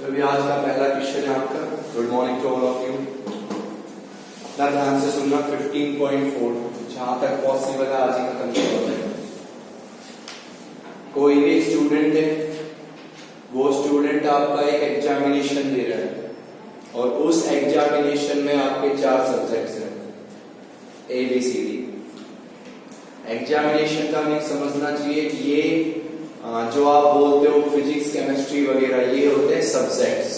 चलो अभी आज का पहला क्वेश्चन है आपका। Good morning to all of you. अपना ध्यान से सुनना। 15.4 जहां तक पॉसिबल है आज ही खत्म करना है। कोई भी स्टूडेंट है, वो स्टूडेंट आपका एक एग्जामिनेशन दे रहा है और उस एग्जामिनेशन में आपके 4 सब्जेक्ट्स हैं A B C D. Examination का हमें समझना चाहिए कि ये जो आप बोलते हो फिजिक्स केमिस्ट्री वगैरह, ये होते हैं सब्जेक्ट्स।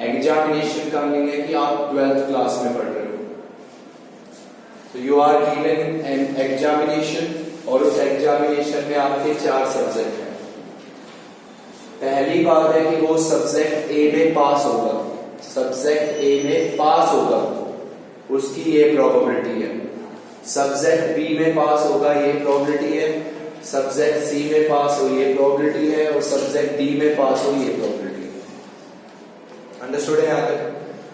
एग्जामिनेशन का मीनिंग है कि आप 12th क्लास में पढ़ रहे हो, तो you are given an examination और उस एग्जामिनेशन में आपके 4 सब्जेक्ट हैं। पहली बात है कि वो सब्जेक्ट ए में पास होगा, सब्जेक्ट ए में पास होगा, उसकी ये प्रोबेबिलिटी है। सब्जेक्ट बी में पास होगा, ये प्रोबेबिलिटी है। सब्जेक्ट सी में पास हो, ये प्रोबेबिलिटी है। और सब्जेक्ट डी में पास हो, ये प्रोबेबिलिटी है। अंडरस्टूड है यहाँ तक?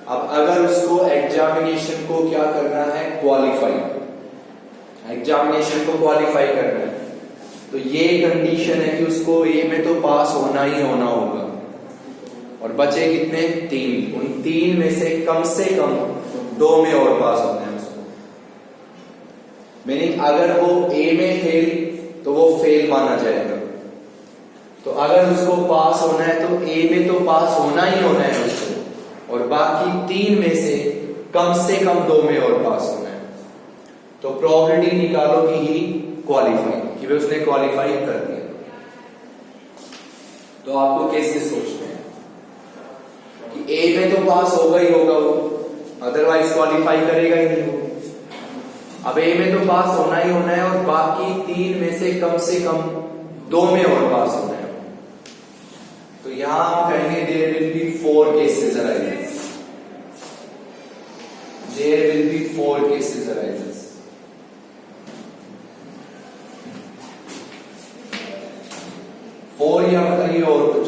अब अगर उसको एग्जामिनेशन को क्या करना है, क्वालिफाई, एग्जामिनेशन को क्वालिफाई करना है, तो ये कंडीशन है कि उसको ए में तो पास होना ही होना होगा। और बचे कितने? 3। उन 3 में से कम 2 में और पास होना है उसको। मीनिंग अगर वो ए में फेल तो वो फेल माना जाएगा। तो अगर उसको पास होना है तो ए में तो पास होना ही होना है उसको, और बाकी 3 में से कम 2 में और पास होना है। तो प्रोबेबिलिटी निकालो कि ही क्वालिफाई, कि वे उसने क्वालिफाई कर दिया। तो आपको कैसे सोचना है कि ए में तो पास होगा ही होगा वो, अदरवाइज क्वालिफाई करेगा ही नहीं वो। अब ए में तो पास होना ही होना है और बाकी 3 में से कम 2 में और पास होना है। तो यहां हम कहेंगे there will be 4 cases arises. There will be 4 cases arises. या बताइए और कुछ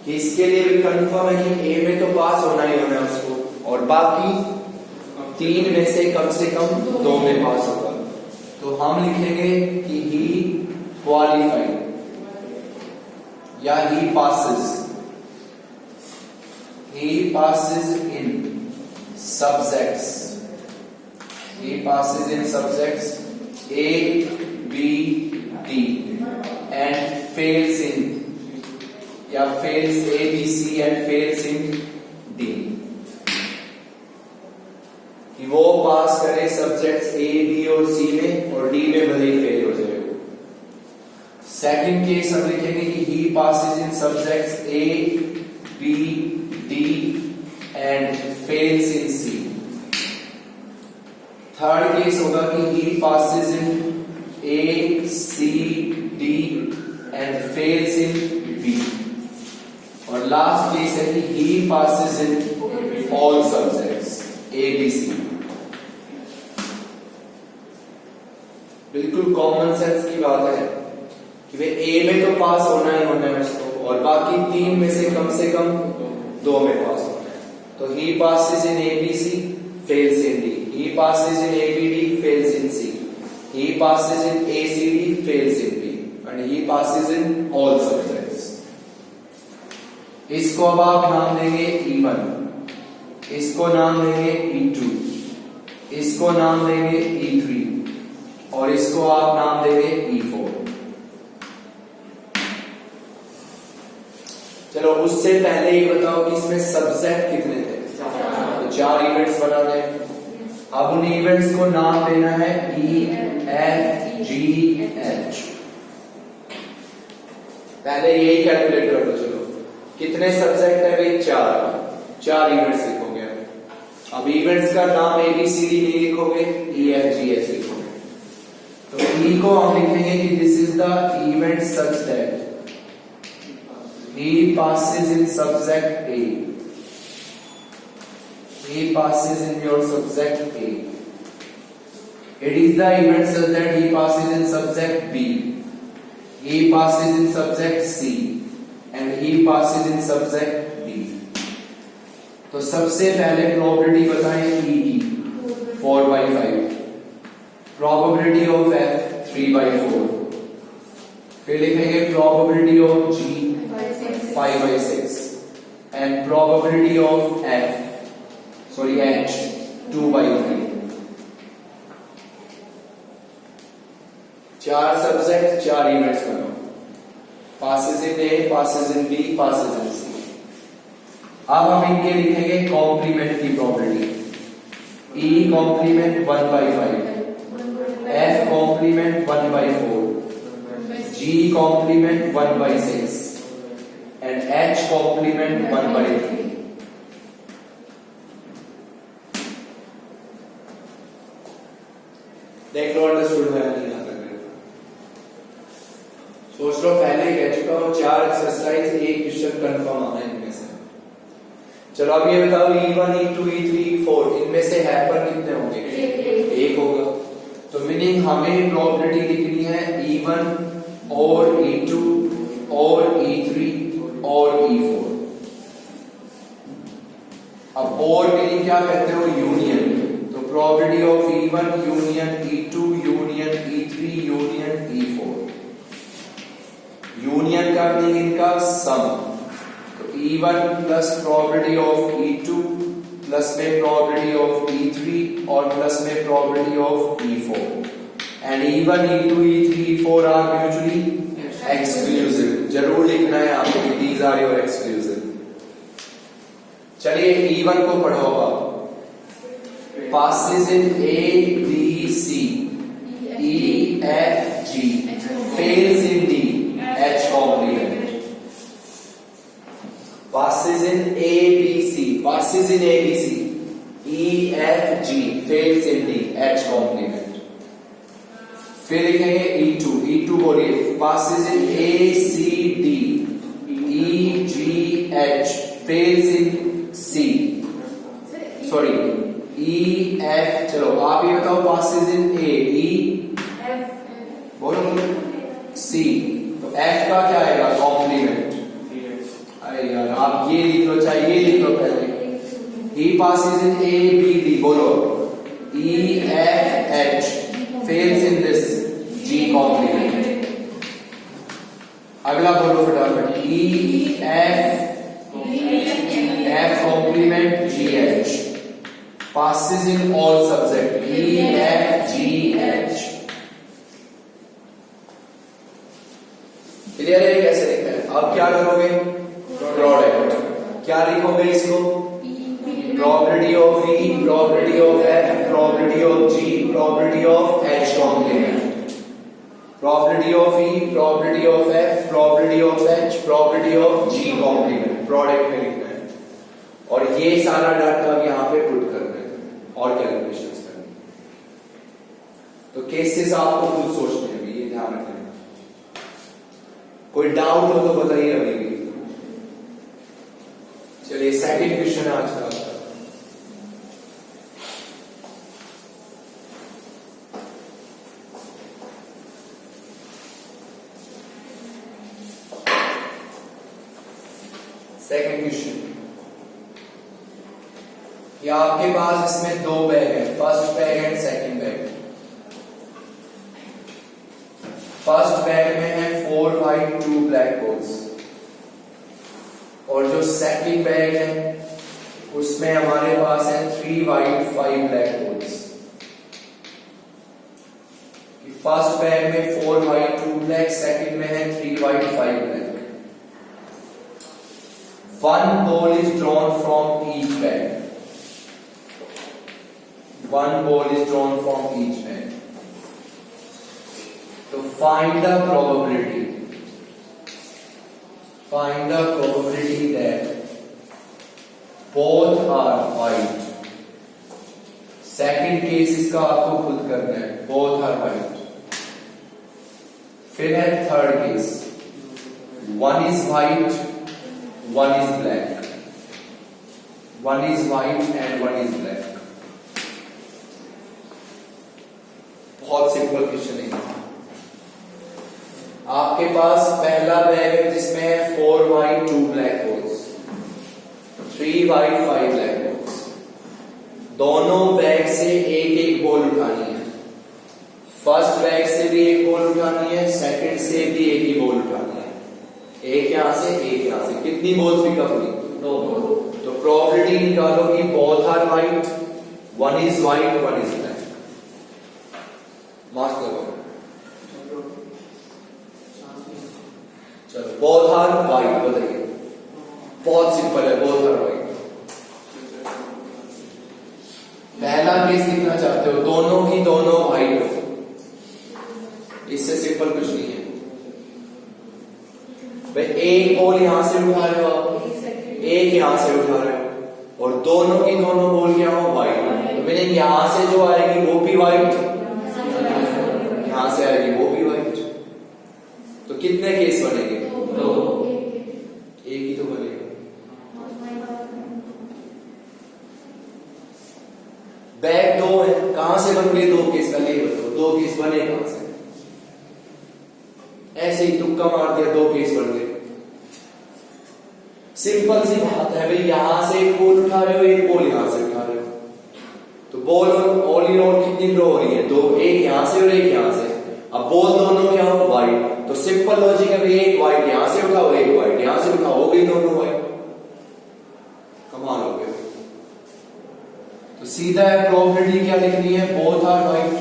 कि इसके लिए भी कंफर्म है कि ए में तो पास होना ही होना है उसको, और बाकी 3 में से कम 2 में पास होगा। तो हम लिखेंगे कि ही क्वालिफाइड या he passes. He passes in subjects, he passes in subjects A B D and fails in, या fails A B C and fails in D. कि वो पास करे सब्जेक्ट्स ए बी और सी में, और डी में भले ही फेल हो जाए। सेकंड केस हम लिखेंगे कि he passes in subjects A B D and fails in C. Third case होगा कि he passes in A C D and fails in B. और लास्ट केस है कि he passes in all subjects A B C. बिल्कुल common sense की बात है कि वे ए में तो पास होना ही होना है उसको, और बाकी 3 में से कम 2 में पास होना है। तो he passes in A B C, fails in D. He passes in A B D, fails in C. He passes in A C D, fails in B. And he passes in all subjects. इसको अब आप नाम देंगे E1, इसको नाम देंगे E2, इसको नाम देंगे E3, और इसको आप नाम देंगे E4। चलो उससे पहले ही बताओ कि इसमें सब्जेक्ट कितने थे? तो 4 इवेंट्स बना दें। अब उन इवेंट्स को नाम देना है E, F, G, H। पहले यही कैलकुलेट कर दो। चलो कितने सब्जेक्ट है भाई? 4 इवेंट्स लिखोगे। अब इवेंट्स का नाम ए बी सी डी नहीं लिखोगे, E, F, G, H लिखोगे। तो E को हम लिखेंगे कि this is the event such that he passes in subject A. He passes in your subject A. It is the event such that he passes in subject B. He passes in subject C. And he passes in subject D. तो सबसे पहले probability बताएं E की 4/5, probability of F 3/4, फिर लिखेंगे probability of G 5/6 and probability of H 2/3. 4 subject 4 units बनाओ, passes in A, passes in B, passes in C. अब हम इनके लिखेंगे कॉम्प्लीमेंट की probability. E complement 1/5, F complement 1/4, G complement 1/6 and H complement 1/3। देख लो understood है नहीं आता। सोच लो, पहले ही कह चुका हूं 4 एक्सरसाइज, एक क्वेश्चन कंफर्म आना है इनमें से। चलो अब ये बताओ E1 E2 E3 E4 इनमें से हैपर कितने होंगे? एक होगा। तो मीनिंग हमें प्रोबेबिलिटी लिखनी है E1 और E2 और E3 और E4। अब और मीनिंग क्या कहते हो? यूनियन। तो probability of E1 union E2 union E3 union E4। Union का मीनिंग इनका सम। तो E1 plus probability of E2 plus में प्रोबेबिलिटी ऑफ E3 और प्लस में probability of E4 and E1 E2 E3 E4 are mutually exclusive. जरूर लिखना है आपको, दीज आर योर एक्सक्लूसिव। चलिए E1 को पढ़ो अब। Passes in A B C E F G fails in D H complement. passes in A B C, passes in A B C, E F G fails in D H complement। फिर लिखेंगे E2, E2 बोलिए passes in A C D, E G H fails in C, sorry E F। चलो आप ये बताओ passes in A E F बोलो C, तो F का क्या आएगा? कॉम्प्लीमेंट। अरे यार आप ये लिख लो, चाहे ये लिख लो पहले। E passes in A B D बोलो E F H fails in this G complement। अगला बोलो फटाफट E F complement G H passes in all subject E F G H। Clear है कैसे लिखा है? अब क्या करोगे? प्रोडक्ट। क्या लिखोगे इसको? Probability of E, probability of F, probability of G, probability of H complement. Probability of E, probability of F, probability of H, probability of G complement. Product में लिखना है और ये सारा डाटा अब यहाँ पे पुट करना है और कैलकुलेशंस करनी है। तो केसेस आपको खुद सोचने हैं, ये ध्यान रखना। कोई डाउट हो तो बताइए अभी भी। चलिए सेकंड क्वेश्चन है आज का। सेकंड क्वेश्चन, ये आपके पास इसमें 2 बैग है, first bag and second bag. First bag में है 4 व्हाइट 2 ब्लैक होल्स और जो सेकंड बैग है उसमें हमारे पास है 3 white 5 black holes. First bag में 4 व्हाइट 2 ब्लैक, सेकंड में है 3 white 5 black. One ball is drawn from each bag. One ball is drawn from each bag. So find the probability. Find the probability that both are white. Second case इसका आपको खुद करना है, both are white. फिर है third case. One is white. One is black. One is white and one is black. बहुत simple question है। आपके पास पहला बैग है जिसमें है 4 white 2 black balls, 3 white 5 black holes. दोनों बैग से एक एक बॉल उठानी है। फर्स्ट बैग से भी एक बॉल उठानी है, सेकंड से भी एक ही बॉल उठानी है। एक यहां से एक यहां से, कितनी बॉल्स पिकअप हुई? दो। तो प्रोबेबिलिटी निकालो कि both are white, one is white one is black. Mark करो। चलो बोथ आर वाइट बताइए। बहुत सिंपल है, बोथ आर वाइट। पहला केस लिखना चाहते हो दोनों की दोनों वाइट हो, इससे सिंपल कुछ नहीं है भाई। एक बॉल यहां से उठा रहे हो आप, एक यहां से उठा रहे हो, और दोनों की दोनों बॉल क्या हो? वाइट। तो मीनिंग यहां से जो आएगी वो भी वाइट, यहां से आएगी वो भी वाइट। तो कितने केस बनेंगे? दो। एक ही तो बनेगा। बैक दो है, कहां से बन गए दो केस? का नहीं बताओ, दो केस बने कहां से? ऐसे ही तुक्का मार दिया, दो केस बन गए। सिंपल सी बात है भाई, यहां से एक बॉल उठा रहे हो, एक बॉल यहां से उठा रहे हो, तो बॉल ऑल इन ऑल कितनी ड्रॉ हो रही है? दो। एक यहां से और एक यहां से। अब बॉल दोनों क्या हो? वाइट। तो सिंपल लॉजिक है भाई, एक वाइट यहां से उठाओ, एक वाइट यहां से उठाओ, हो गई दोनों वाइट। कमाल हो गया। तो सीधा है प्रोबेबिलिटी क्या लिखनी है? Both are white,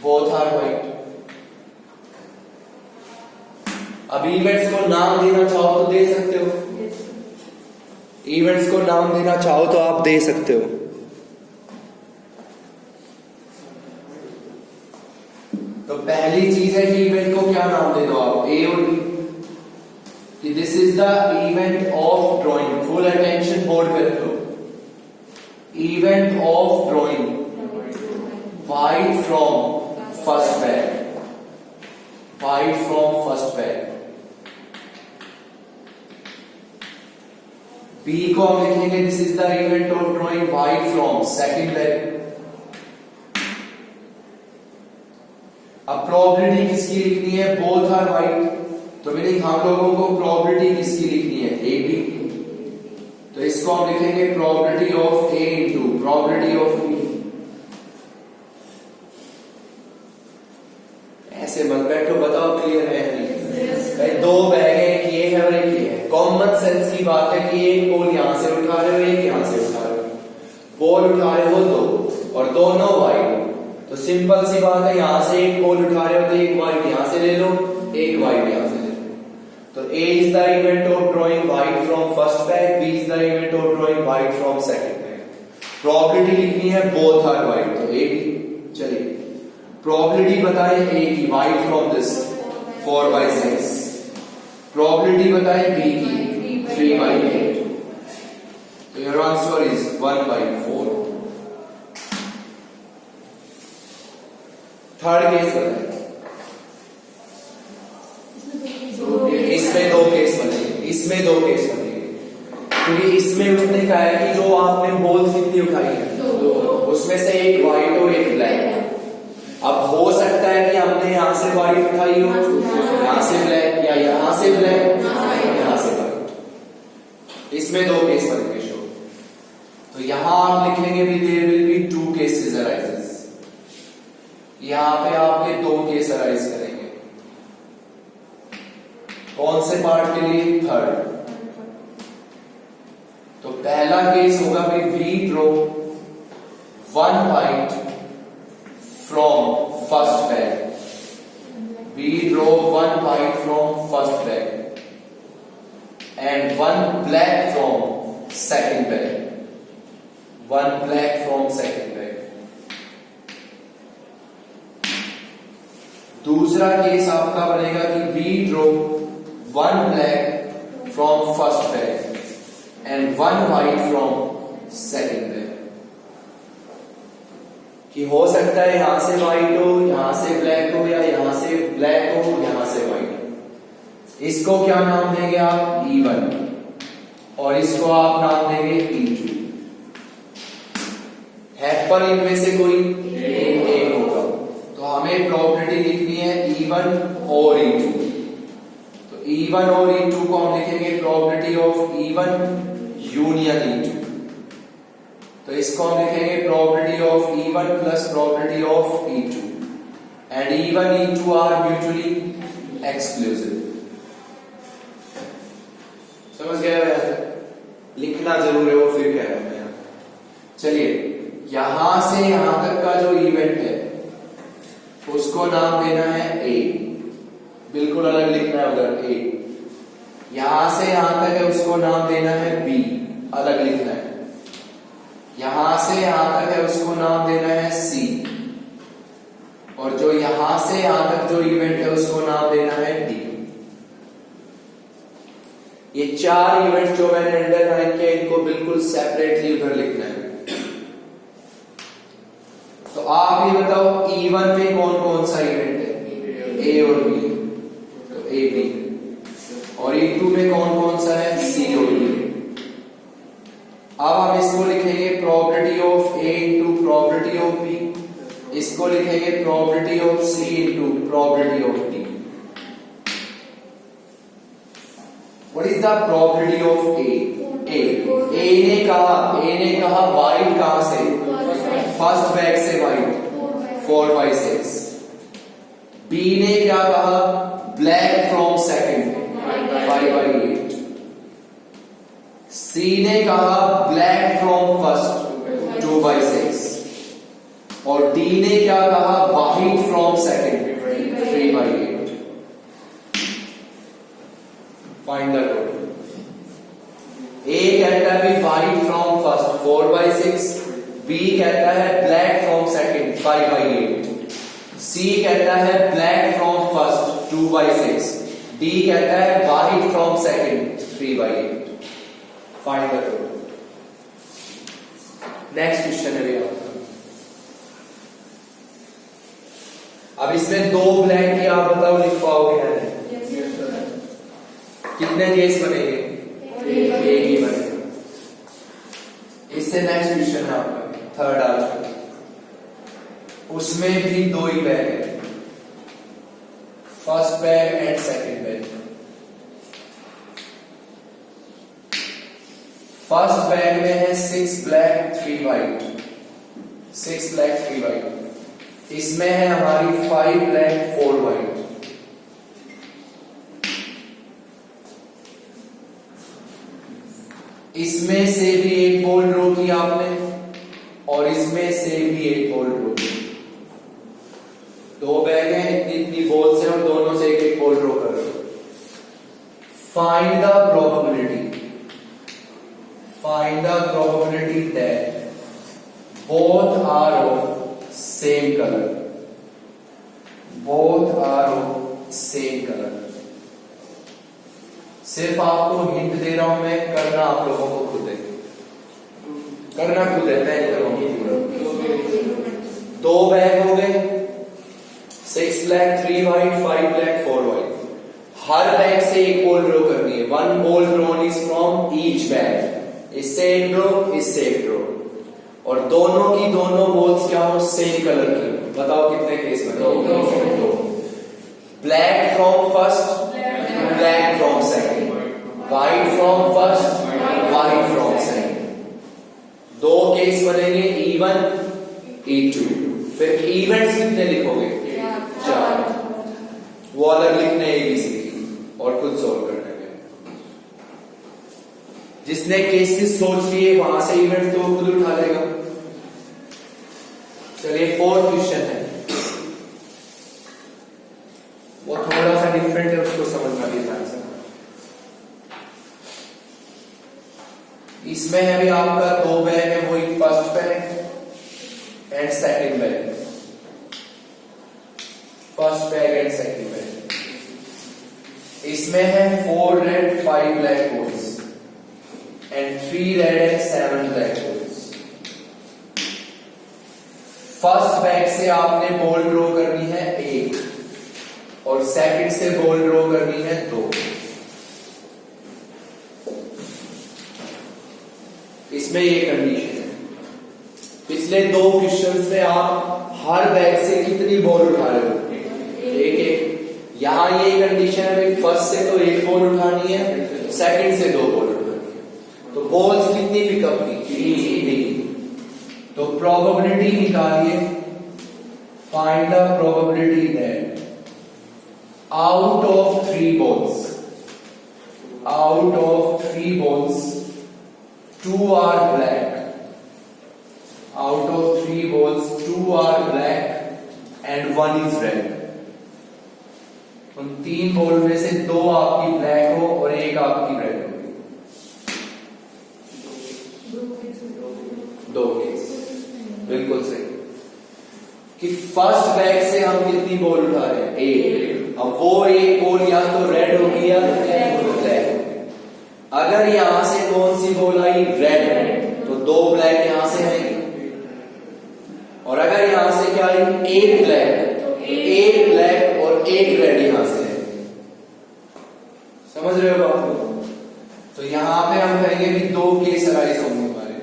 both are white. अब इवेंट्स को नाम देना चाहो तो दे सकते हो, इवेंट्स को नाम देना चाहो तो आप दे सकते हो। तो पहली चीज है कि इवेंट को क्या नाम दे दो आप? ए और बी, कि this is the event of drawing. Full attention board पे रखो। Event of drawing white from first bag, white from first bag. B को हम लिखेंगे this is the event of drawing white from second bag. अब probability किसकी लिखनी है? Both are white. तो मीनिंग हम लोगों को प्रोबेबिलिटी किसकी लिखनी है? A B. तो इसको हम लिखेंगे probability of A into probability of B. ऐसे मत बैठो, बताओ क्लियर है नहीं? भाई दो बैग है, एक ये है और एक ये है। कॉमन सेंस की बात है कि एक बॉल यहां से उठा रहे हो, एक यहां से उठा रहे हो। बॉल उठा रहे हो दो और दोनों वाइट। तो सिंपल सी बात है, यहां से एक बॉल उठा रहे हो तो एक वाइट यहां से ले लो, एक वाइट यहां से ले लो। तो A is the event of drawing white from first bag, B is the event of drawing white from second bag. Probability लिखनी है both are white, तो A B। चलिए probability बताएं A की, white from this 4/6। probability बताएं B की 3/8। तो your answer is 1/4। Third case बताएं। इसमें दो केस बनेंगे, इसमें दो केस बनेंगे, क्योंकि इसमें उसने कहा है कि जो आपने बॉल्स कितनी उठाई है? दो। उसमें से एक वाइट और एक ब्लैक। अब हो सकता है कि हमने यहां से वाइट उठाई हो, यहां से ब्लैक, या यहां से ब्लैक, यहां से वाइट। इसमें दो केस बनेंगे शो। तो यहां आप लिखेंगे भी there will be two cases arises. यहां पे आपके दो केस अराइज करेंगे। कौन से पार्ट के लिए? थर्ड। तो पहला केस होगा भाई we draw one white from first bag, we draw one white from first bag and one black from second bag, one black from second bag. दूसरा केस आपका बनेगा कि we draw one black from first bag and one white from second bag। कि हो सकता है यहां से व्हाइट हो, यहां से ब्लैक हो, या यहां से ब्लैक हो, यहां से व्हाइट हो। इसको क्या नाम देंगे आप? E1 और इसको आप नाम देंगे E2। हैपन इनमें से कोई एक होगा। तो हमें प्रोबेबिलिटी लिखनी है E1 और E2। E1 और E2 को हम लिखेंगे probability of E1 union E2। तो इसको हम लिखेंगे probability of E1 plus probability of E2। and E1 E2 are mutually exclusive. समझ गए? लिखना जरूर है, वो फिर कह रहा हूं मैं। चलिए, यहां से यहां तक का जो इवेंट है उसको नाम देना है A, बिल्कुल अलग लिखना है उधर A। यहां से यहां तक है उसको नाम देना है B, अलग लिखना है। यहां से यहां तक है उसको नाम देना है C, और जो यहां से यहां तक जो इवेंट है उसको नाम देना है D। ये चार इवेंट जो मैंने अंडरलाइन किए इनको बिल्कुल सेपरेटली उधर लिखना है। तो आप ये बताओ E1 में कौन कौन सा इवेंट है? A और B, तो A B। और E2 में कौन कौन सा है? C और D। अब हम इसको लिखेंगे probability of A into probability of B, इसको लिखेंगे probability of C into probability of D। What is the probability of A ने कहा वाइट कहां से? फर्स्ट बैग से वाइट 4/6। B ने क्या कहा? Black from second 5/8। C ने कहा ब्लैक फ्रॉम फर्स्ट 2/6। और D ने क्या कहा? White from second 3/8। Find the total. A कहता है वाइट फ्रॉम फर्स्ट 4/6, B कहता है ब्लैक फ्रॉम सेकंड 5/8, C कहता है ब्लैक फ्रॉम फर्स्ट 2/6, D कहता है white from second 3/8। Find the total. Next question है भैया। अब इसमें दो ब्लैक की आप बताओ लिख पाओगे या नहीं? कितने केस बनेंगे? एक ही बनेगा। इससे नेक्स्ट क्वेश्चन है आपका थर्ड आंसर, उसमें भी दो ही बैग है, first bag and second bag. First bag में है 6 ब्लैक 3 वाइट, 6 ब्लैक 3 वाइट। इसमें है हमारी 5 ब्लैक 4 वाइट। इसमें से भी एक बॉल ड्रॉ की आपने और इसमें से भी एक बॉल ड्रॉ की। दो बैग हैं, इतनी इतनी बॉल्स हैं और दोनों से एक एक बॉल ड्रॉ कर रहे हो। Find the probability that both are of same colour, both are of same colour. सिर्फ आपको हिंट दे रहा हूं मैं, करना आप लोगों को खुद है, करना खुद है, मैं करूंगा। दो बैग हो गए, 6 ब्लैक 3 वाइट 5 ब्लैक 4 वाइट। हर बैग से एक बॉल ड्रॉ करनी है। 1 ball drawn is from each bag. इससे एक ड्रॉ, इससे एक ड्रॉ, और दोनों की दोनों बॉल्स क्या हो? सेम कलर की। बताओ कितने केस बने? दो। Black from first, black from second, white from first, white from second. दो केस बनेंगे E1 E2। फिर इवेंट्स कितने लिखोगे? 4। वो अलग लिखने ABC और खुद सोल्व करने में। जिसने केसेस सोच लिए वहां से इवेंट्स तो खुद उठा लेगा। चलिए फोर्थ क्वेश्चन है, वो थोड़ा सा डिफरेंट है, उसको समझना भी ध्यान से। इसमें है भी आपका दो बैग है, वही first bag and second bag, first bag and second bag. इसमें है 4 red 5 black balls and 3 red and 7 black balls. First bag से आपने बॉल ड्रॉ करनी है 1 और सेकंड से बॉल ड्रॉ करनी है 2। इसमें ये कंडीशन है। पिछले दो क्वेश्चंस में आप हर बैग से कितनी बॉल उठा रहे हो? एक। यहां ये कंडीशन है, फर्स्ट से तो एक बॉल उठानी है, सेकंड से 2 बॉल उठानी है। तो बॉल्स कितनी पिकअप की? 3। तो प्रोबेबिलिटी निकालिए find the probability that out of 3 balls, 2 are black. Out of 3 balls, 2 are black and 1 is red. उन 3 बॉल में से 2 आपकी ब्लैक हो और 1 आपकी रेड हो. 2 केस बिल्कुल सही. कि फर्स्ट बैग से हम कितनी बॉल उठा रहे हैं? 1. अब वो 1 बॉल या तो रेड होगी या ब्लैक होगी. अगर यहां से कौन सी बॉल आई? रेड. तो 2 ब्लैक यहां से आएगी. और अगर यहां से क्या आई? 1 ब्लैक, 1 ब्लैक और 1 रेड यहां से है. समझ रहे हो बात को? तो यहां पे हम कहेंगे कि 2 केस अराइज होंगे हमारे.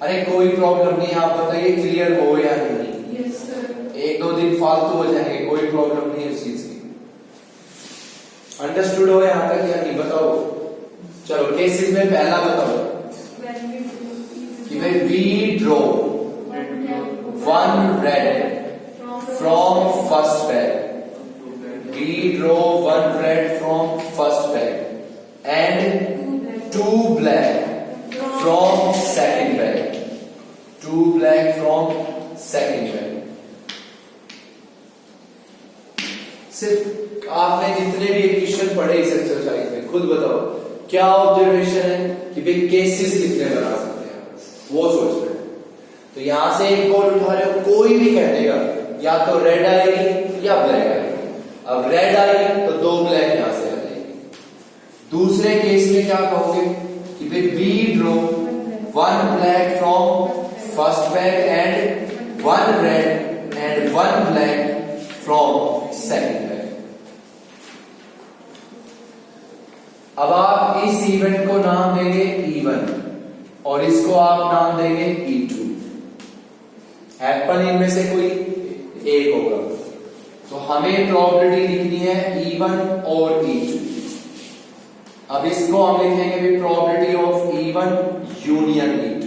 अरे कोई प्रॉब्लम नहीं, आप बताइए क्लियर हो या नहीं? Yes sir. 1-2 दिन फालतू हो जाएंगे, कोई प्रॉब्लम नहीं है उस चीज की. अंडरस्टूड हो यहां तक या नहीं? बताओ. चलो केसेस में पहला बताओ कि भाई we draw 1 red from first bag. We draw 1 red from first bag and 2 black from second bag. 2 black from second bag. सिर्फ आपने जितने भी इक्वेशन पढ़े इस एक्सरसाइज में खुद बताओ क्या ऑब्जर्वेशन है कि भाई केसेस कितने बना सकते हैं, वो सोच रहे हैं. तो यहां से 1 बॉल उठा रहे हो, कोई भी कह देगा या तो रेड आएगी या ब्लैक आएगी. अब रेड आई तो 2 ब्लैक यहां से आ जाएगी. दूसरे केस में क्या कहोगे कि भाई we draw 1 black from first bag and 1 red and 1 black from second bag. अब आप इस इवेंट को नाम देंगे E1 और इसको आप नाम देंगे E2. हैपन इनमें से कोई एक होगा. तो हमें प्रोबेबिलिटी लिखनी है E1 और E2. अब इसको हम लिखेंगे भी probability of E1 union E2.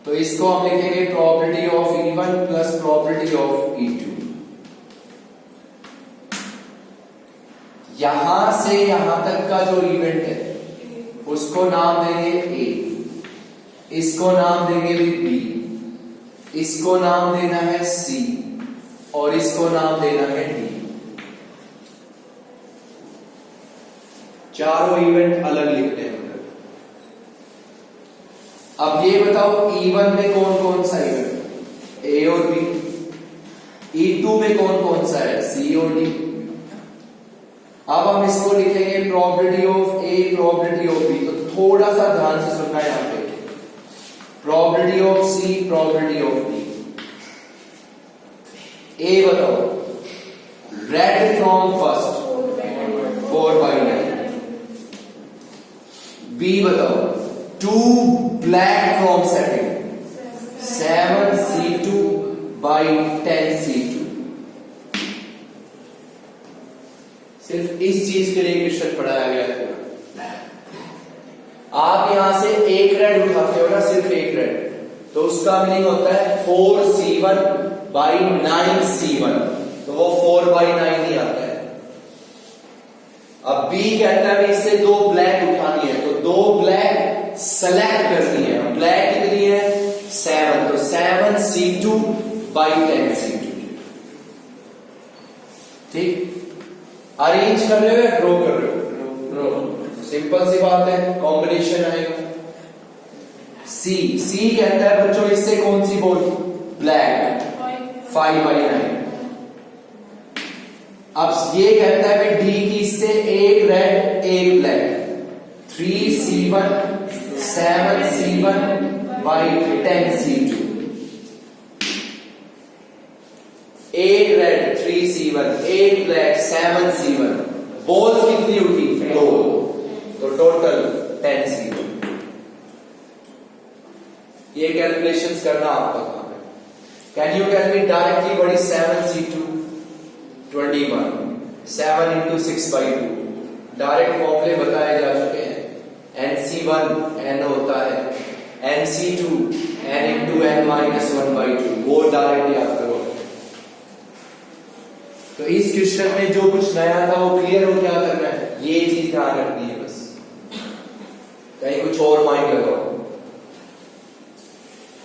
तो इसको हम लिखेंगे probability of E1 plus probability of E2. यहां से यहां तक का जो इवेंट है उसको नाम देंगे A, इसको नाम देंगे भी B, इसको नाम देना है C और इसको नाम देना है D. चारों इवेंट अलग लिखने हैं. अब ये बताओ E1 में कौन कौन सा इवेंट? A और B. E2 में कौन कौन सा है? C और D. अब हम इसको लिखेंगे probability of A, probability of B. तो थोड़ा सा ध्यान से सुनना है यहां पे. Probability of C, probability of B. A बताओ रेड फ्रॉम फर्स्ट 4/9. B बताओ 2 ब्लैक फ्रॉम सेकंड 7C2/10C2. सिर्फ इस चीज के लिए क्वेश्चन पढ़ाया गया है. आप यहां से 1 रेड उठाते हो ना, सिर्फ 1 रेड, तो उसका मीनिंग होता है 4C1/9C1. तो वो 4/9 ही आता है. अब B कहता है इससे 2 ब्लैक उठानी है, तो 2 ब्लैक सेलेक्ट करनी है. ब्लैक कितनी है? 7. तो 7C2/10C2. ठीक. अरेंज कर रहे हो या ड्रॉ कर रहे हो? ड्रॉ. सिंपल सी बात है, कॉम्बिनेशन आएगा. C कहता है बच्चों इससे कौन सी बॉल? ब्लैक 5/9. अब ये कहता है D की इससे 1 red 1 black 3C1 7C1/10C2. 1 red 3C1 1 black 7C1. Balls कितनी उठी? 2. तो टोटल 10C1. ये कैलकुलेशंस करना आपका काम है. Can you calculate directly what is 7C2? 21. 7 into 6/2. Direct फॉर्मूले बताए जा चुके हैं. NC1 N होता है, NC2 n into n minus 1/2 वो डायरेक्टली आप करो। तो इस क्वेश्चन में जो कुछ नया था वो क्लियर हो, क्या करना है, ये चीज ध्यान रखनी है बस, कहीं कुछ और माइंड लगाओ।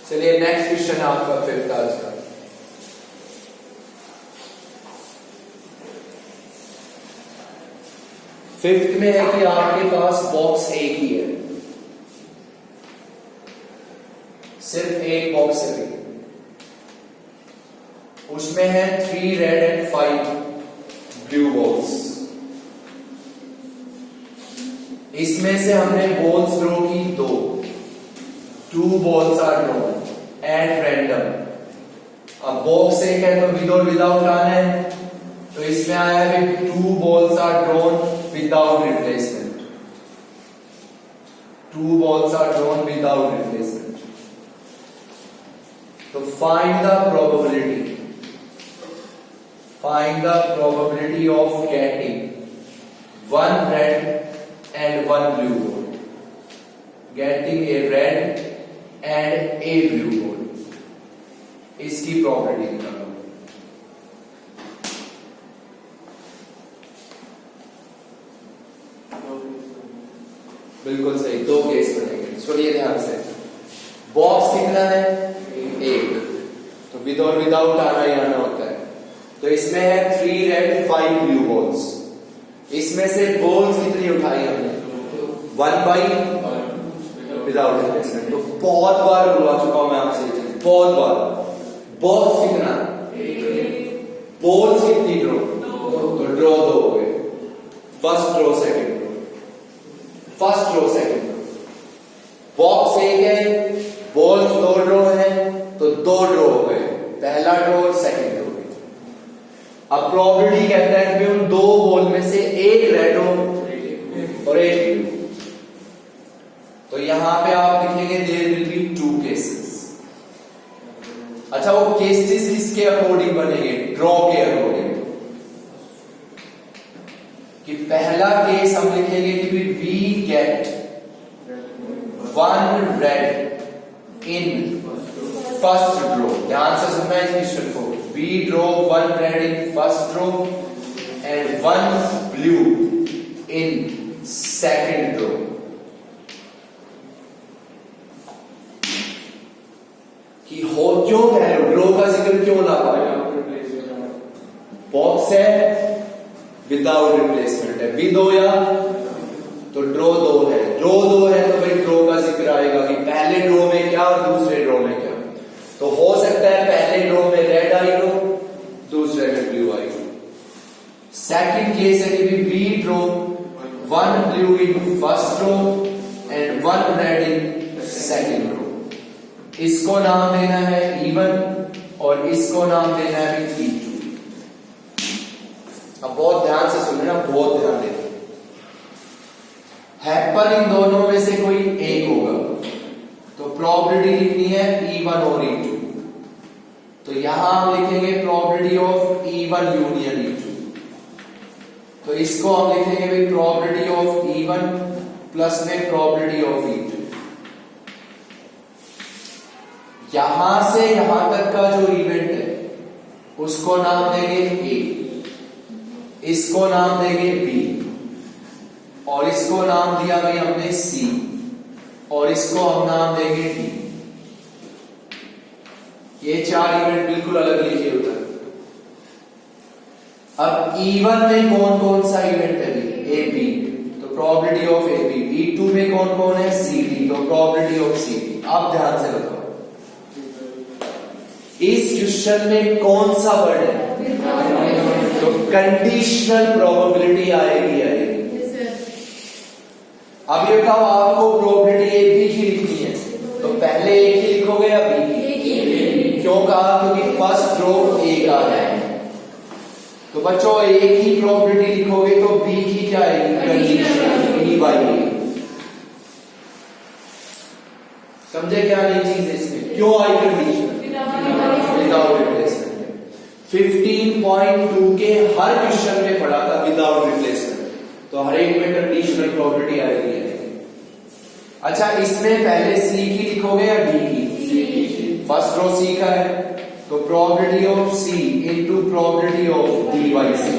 चलिए नेक्स्ट क्वेश्चन है आपका फिफ्थ आज का। फिफ्थ में है कि आपके पास बॉक्स एक ही है, सिर्फ एक बॉक्स है, उसमें है 3 रेड एंड 5 ब्लू बॉल्स। इसमें से हमने बॉल्स ड्रॉ की 2 balls are draw at random. अब बॉक्स एक है तो विद और विदाउट आना है, तो इसमें आया है 2 balls are drawn without replacement. 2 balls are drawn without replacement. तो find the probability of getting 1 red and 1 blue ball. Getting a red and a blue ball. इसकी प्रॉपर्टी निकालो। बिल्कुल सही, 2 केस बनेंगे। सुनिए ध्यान से, बॉक्स कितना है, 1, तो विद और विदाउट आना ही आना होता है। तो इसमें है 3 रेड 5 ब्लू बॉल्स। इसमें से बॉल्स कितनी उठाई हमने, 1/, विदाउट रिप्लेसमेंट। तो बहुत बार बुला चुका हूं मैं आपसे, बहुत बार। बॉक्स कितना, बॉल्स कितनी ड्रॉ, तो ड्रॉ 2 हो गए, first draw second draw, first draw second draw. Box एक है, बॉल्स 2 ड्रॉ है, तो 2 ड्रॉ हो गए, पहला ड्रॉ और सेकंड ड्रॉ। अब प्रोबेबिलिटी कहता है कि उन 2 बॉल में से एक रेड हो और एक ब्लू। तो यहां पे आप लिखेंगे देयर विल बी 2 केसेस। अच्छा, वो केसेस किसके अकॉर्डिंग बनेंगे, ड्रॉ के अकॉर्डिंग। कि पहला केस हम लिखेंगे कि we get 1 red in first draw. ध्यान से सुनना है इस क्वेश्चन को। We draw 1 red in first draw and 1 blue in second draw. कि हो क्यों कह रहे हो, ड्रॉ का जिक्र क्यों ला पाया, बॉक्स है विदाउट रिप्लेसमेंट है, विद हो या तो ड्रॉ 2 है, ड्रॉ 2 है तो भाई ड्रॉ का जिक्र आएगा कि पहले ड्रॉ में क्या और दूसरे ड्रॉ में क्या। तो हो सकता है पहले ड्रॉ में रेड आई हो, दूसरे में ब्लू आई हो। सेकंड केस है कि we draw 1 blue in first draw and 1 red in second draw. इसको नाम देना है इवन और इसको नाम देना है E2। अब बहुत ध्यान से सुनना, बहुत ध्यान देना। हैपर इन दोनों में से कोई एक होगा, तो प्रोबेबिलिटी लिखनी है E1 और E2। तो यहां हम लिखेंगे probability of E1 union E2। तो इसको हम लिखेंगे भाई प्रोबेबिलिटी ऑफ E1 प्लस में प्रोबेबिलिटी ऑफ E2। यहां से यहां तक का जो इवेंट है उसको नाम देंगे A, इसको नाम देंगे B, और इसको नाम दिया भाई हमने C, और इसको हम नाम देंगे D। ये 4 इवेंट बिल्कुल अलग लिखे उधर। अब E1 में कौन कौन सा इवेंट है, AB, तो प्रोबेबिलिटी ऑफ AB। E2 में कौन कौन है, CD, तो प्रोबेबिलिटी ऑफ CD। आप ध्यान से बताओ इस क्वेश्चन में कौन सा वर्ड है, तो कंडीशनल प्रोबेबिलिटी आएगी। अब ये बताओ आपको प्रोबेबिलिटी एक भी ही लिखनी है, तो पहले एक ही लिखोगे या बी की? क्यों कहा, क्योंकि फर्स्ट ड्रॉ एक आ जाए। तो बच्चों एक ही प्रोबेबिलिटी लिखोगे तो बी की क्या आएगी, कंडीशनल बी बाई ए। समझे क्या नई चीज है इसमें, क्यों आई कंडीशनल, विदाउट रिप्लेसमेंट। 15.2 के हर क्वेश्चन में पढ़ा था विदाउट रिप्लेसमेंट, तो हर एक में कंडीशनल प्रोबेबिलिटी आएगी। अच्छा, इसमें पहले सी की लिखोगे या डी की? फर्स्ट रो सी का है, तो probability of C into probability of D by C.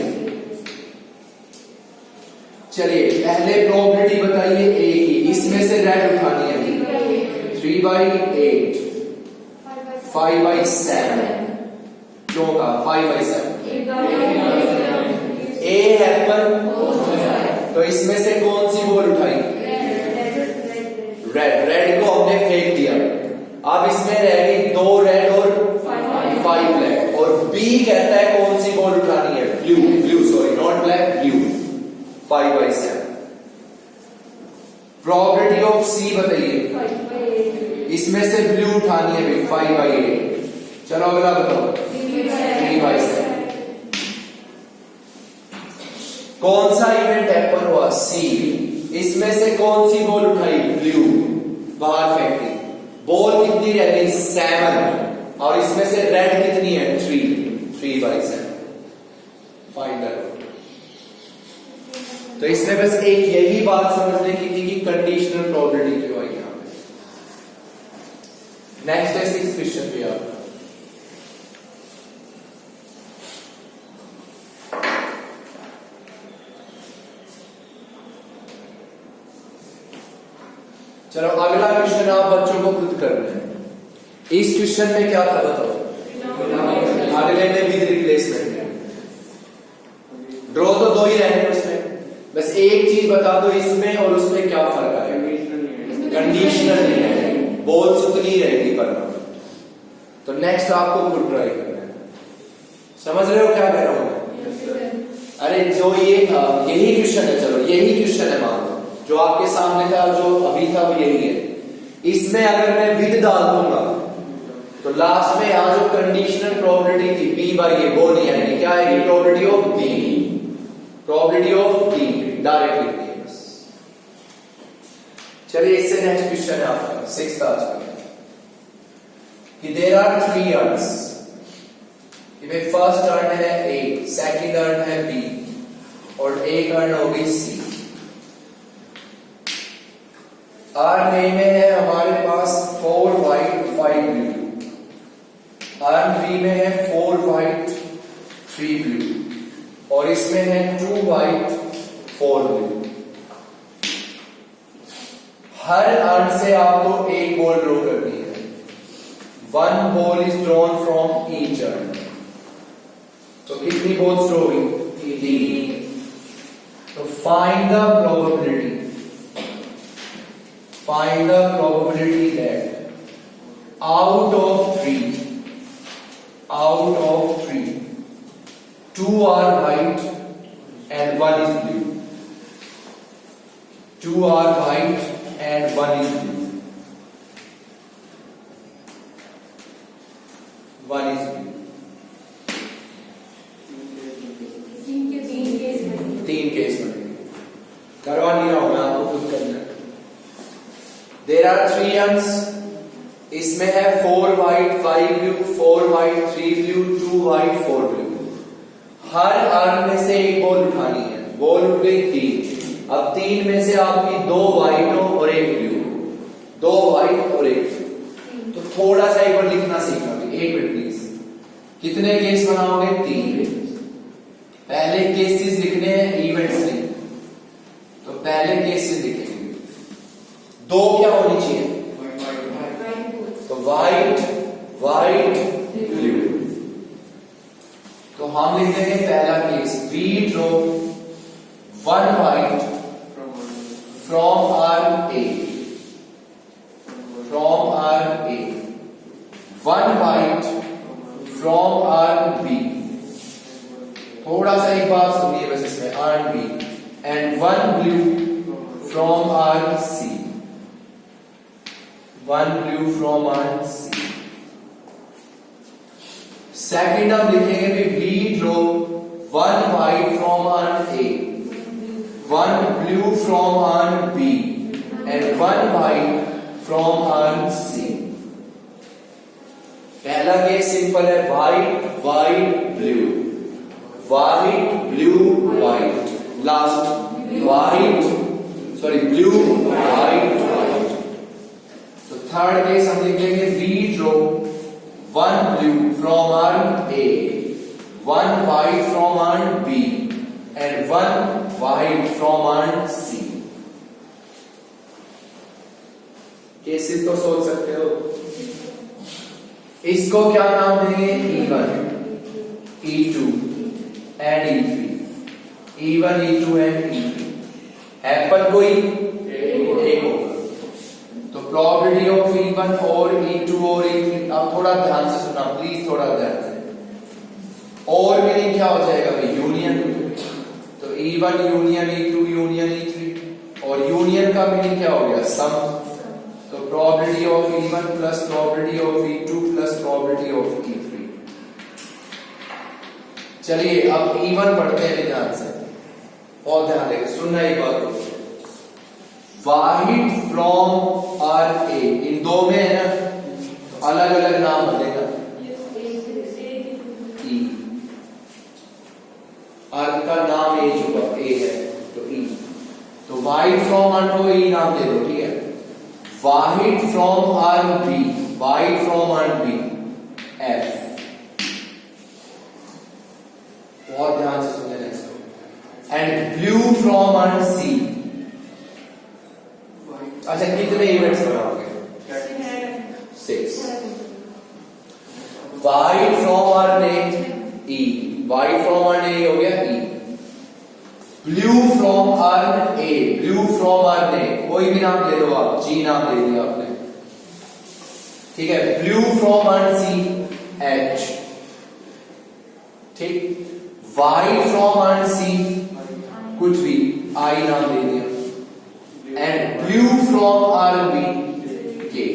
चलिए पहले प्रोबेबिलिटी बताइए ए की, इसमें से रेड उठानी है। 3/8, 5/7, क्यों का 5/7? ए एप्पल, तो इसमें से कौन सी बॉल उठाई? रेड। रेड को हमने फेंक दिया, अब इसमें रह गई 2 रेड और 5 ब्लैक। और बी कहता है कौन सी बॉल उठानी है? Blue, sorry not black, blue. 5/7। Probability of C बताइए, इसमें से ब्लू उठानी है 5/8। चलो अगला बताओ। 3/7। कौन सा इवेंट हैपन हुआ? सी। इसमें से कौन सी बॉल उठाई? ब्लू, बाहर फेंकी। बॉल कितनी रह गई? 7, और इसमें से रेड कितनी है? 3/7। Find that. तो इसमें बस एक यही बात समझने की थी कि कंडीशनल प्रोबेबिलिटी क्यों आई यहां पे। नेक्स्ट है 6th क्वेश्चन पे आप। चलो अगला क्वेश्चन आप बच्चों को खुद करना है। इस क्वेश्चन में क्या था बताओ? अगले में विद रिप्लेसमेंट है। ड्रॉ तो 2 ही रहने उसमें, बस एक चीज बता दो इसमें और उसमें क्या फर्क आएगा? कंडीशनल नहीं है, बॉल्स उतनी रहेगी पर। तो नेक्स्ट आपको खुद ट्राई करना है। समझ रहे हो क्या कह रहा हूं मैं? अरे जो ये था यही क्वेश्चन है, चलो यही क्वेश्चन है, मान लो जो आपके सामने था, जो अभी था वो यही है। इसमें अगर मैं विद डाल दूंगा तो लास्ट में यहां जो कंडीशनल प्रोबेबिलिटी थी b/a वो नहीं आएगी, क्या आएगी? Probability of b, probability of b direct लिख दिए बस। चलिए इससे नेक्स्ट क्वेश्चन है आपका 6th आज का, कि देयर आर 3 अर्न्स। इसमें फर्स्ट अर्न है a, सेकंड अर्न है b, और एक अर्न होगी c। अर्न ए में है हमारे पास 4 व्हाइट 5 ब्लू, अर्न बी में है 4 व्हाइट 3 ब्लू, और इसमें है 2 व्हाइट 4 ब्लू। हर अर्न से आपको एक बॉल ड्रॉ करनी है। 1 ball is drawn from each earn. तो कितनी बॉल्स ड्रॉ हुई? 3। तो find the probability, find the probability that out of 3 2 are white and 1 is blue, 2 are white and 1 is blue, 1 is blue। 3 case बनेंगे, करवा नहीं रहा हूं मैं, आपको खुद करना है। There are 3 अर्न्स, इसमें है 4 white 5 blue, 4 white 3 blue, 2 white 4 blue. हर अर्न में से एक बॉल उठानी है, बॉल उठ गई 3। अब 3 में से आपकी 2 व्हाइट और 1 ब्लू, 2 व्हाइट और 1 ब्लू। तो थोड़ा सा एक बार लिखना सीखना, 1 मिनट प्लीज। कितने केस बनाओगे? 3। पहले केसेस लिखने हैं, इवेंट्स नहीं। तो पहले केसेस लिखेंगे, 2 क्या होनी चाहिए? तो व्हाइट व्हाइट ब्लू। तो हम लिख देंगे पहला case, we draw 1 white from urn A, from urn A, 1 white from urn B. थोड़ा सा एक बात सुनिए बस इसमें, urn B, and 1 blue from urn C, 1 blue from urn C। Second हम लिखेंगे भी we draw 1 white from urn A, 1 blue from urn B and 1 white from urn C। पहला केस सिंपल है, white white blue, white blue white, last white sorry blue white white. तो third case हम लिखेंगे we throw one blue from arm A, one white from arm B, and one white from arm C. Cases तो सोच सकते हो। इसको क्या नाम देंगे? E1, E2 and E3, E1, E2 and E3। Apple कोई एक होगा, तो प्रोबेबिलिटी ऑफ E1 और E2 और E3, आप थोड़ा ध्यान से सुनना प्लीज, थोड़ा ध्यान से। और मीनिंग क्या हो जाएगा भाई? यूनियन। तो E1 union E2 union E3, और यूनियन का मीनिंग क्या हो गया? सम। तो probability of E1 plus probability of E2 plus probability of E3। चलिए अब E1 पढ़ते हैं ध्यान से, बहुत ध्यान देकर सुनना एक बात को। वाहिड फ्रॉम आर ए, इन दो में है ना, तो अलग अलग नाम बनेगा। ई, आर का नाम ए जो ए है तो ई, तो वाहिड फ्रॉम आर को ई नाम दे दो, ठीक है। White from urn B, white from urn B F. बहुत ध्यान से सुन लेना इसको। And blue from urn C. अच्छा कितने इवेंट्स बनाओगे? 6। वाइड फ्रॉम आर ने ई, वाइड फ्रॉम आर ने हो गया E. Blue from urn A, blue from urn ने कोई भी नाम दे दो आप, जी नाम दे दिया आपने, ठीक है। Blue from urn C H, ठीक। वाइड फ्रॉम आर सी कुछ भी, आई नाम दे दिया। And blue from urn B के।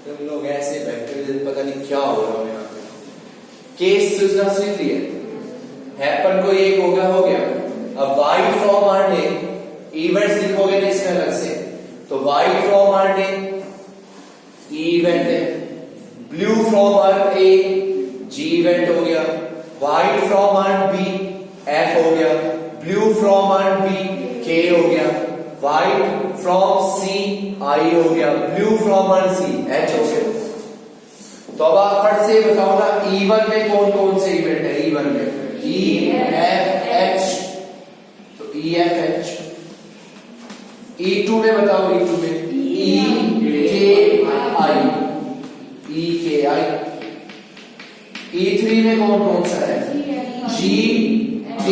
तुम लोग ऐसे बैठे हुए पता नहीं क्या हो रहा है यहाँ पे। केस सूचना सीख लिया, हैपन को एक हो गया। अब वाइड फ्रॉम आर ने इवेंट्स लिखोगे ना इसमें अलग से, तो वाइड फ्रॉम आर ने इवेंट है, blue from urn A G event हो गया, white from urn B F हो गया, ब्लू फ्रॉम आर बी के हो गया, वाइड फ्रॉम सी आई हो गया, blue from urn C H हो गया। तो अब आप फट से बताओ ना, E1 में कौन कौन से इवेंट है? E1 में E F H, तो E F H। E2 में बताओ, E2 में E K I, E K I। E3 में कौन कौन सा है? G K,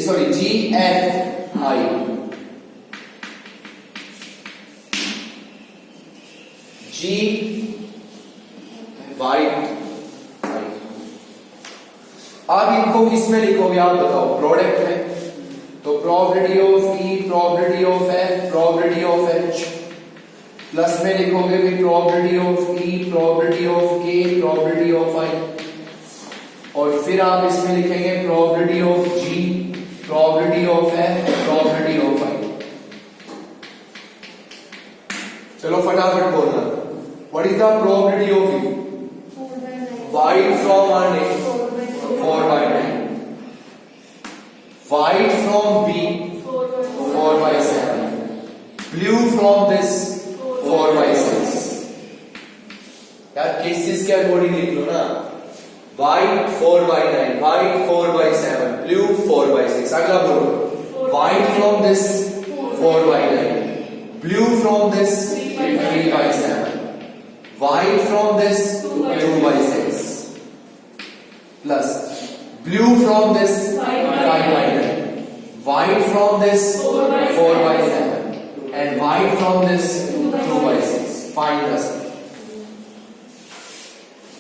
sorry G F I। G white. अब इनको किसमें लिखोगे आप बताओ? प्रोडक्ट है, तो probability of E, probability of F, probability of H, plus में लिखोगे भी probability of E, probability of K, probability of I, और फिर आप इसमें लिखेंगे probability of G, probability of F, probability of I। चलो फटाफट बोलना, what is the probability of E? Wide from R ने 4/9, white from B 4/7, blue from this 4/6। यार केसेस के अकॉर्डिंग लिख लो ना, white 4/9, white 4/7, blue 4/6। अगला बोलो, white from this 4/9, blue from this 3/7, white from this 2/6, plus blue from this 5/9, white from this 4/7, and white from this 2/6। Find the sum.